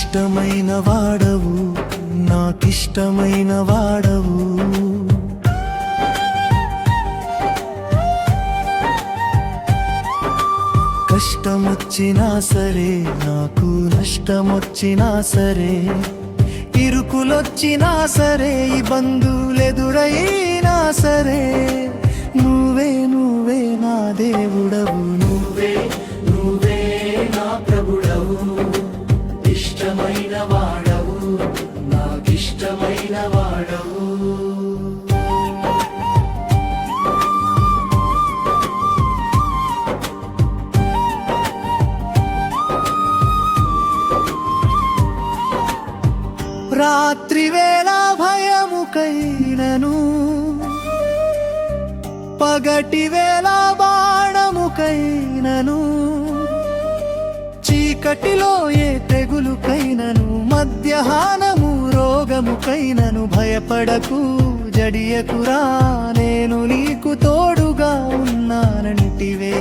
ఇష్టమైన వాడవు, నాకిష్టమైన వాడవు. కష్టమొచ్చినా సరే, నాకు నష్టమొచ్చినా సరే, ఇరుకులొచ్చినా సరే, ఇబ్బందులెదురైనా సరే, నువ్వే నువ్వే నా దేవుడవు, నువ్వే నువ్వే నా ప్రభుడవు. ఇష్టమైన వాడవు, నాకిష్టమైన వాడవు. రాత్రి వేళ భయముకైనను, పగటి వేళ బాణముకైనను, చీకటిలో ఏ తెగులుకైనను, మధ్యాహ్నము రోగముకైనను భయపడకు, జడియకురా, నేను నీకు తోడుగా ఉన్నానంటివే.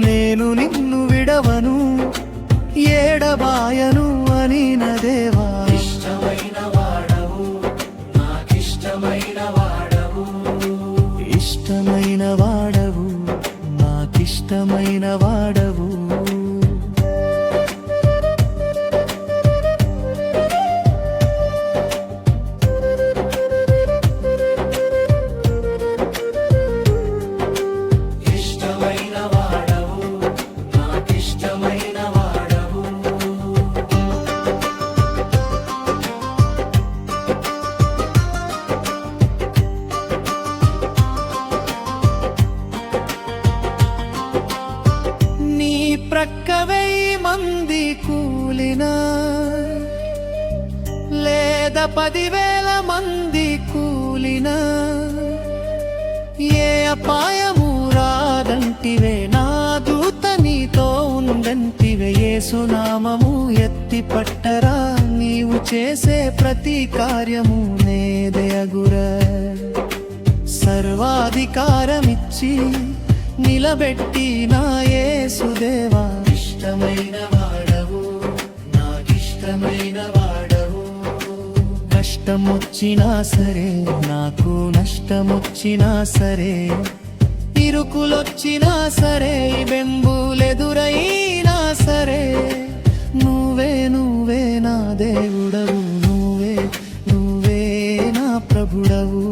నేను నిన్ను విడవను, ఏడబాయను అని నా దేవా. ఇష్టమైన వాడవు, నాకిష్టమైన వాడవు. ఇష్టమైన వాడవు, నాకిష్టమైన వాడవు. ఇష్టమైన వాడవు, నాకిష్టమైన వాడవు. నీ ప్రక్క 1000 మంది కూలినా, లేదా 10,000 మంది కూలినా, ఏ అపాయము రాదంటివే, నా దూత నీతో ఉండంటివే. యేసునామము ఎత్తి పట్టరా, నీవు చేసే ప్రతి కార్యము నేదయగురా. సర్వాధికారమిచ్చి నిలబెట్టి నా యేసుదేవా. ఇష్టమైన వాడవు, నాకిష్టమైన వాడవు. కష్టమొచ్చినా సరే, నాకు నష్టమొచ్చినా సరే, ఇరుకులొచ్చినా సరే, బెంబులెదురైనా సరే, నువ్వే నువ్వే నా దేవుడవు, నువ్వే నువ్వే నా ప్రభుడవు.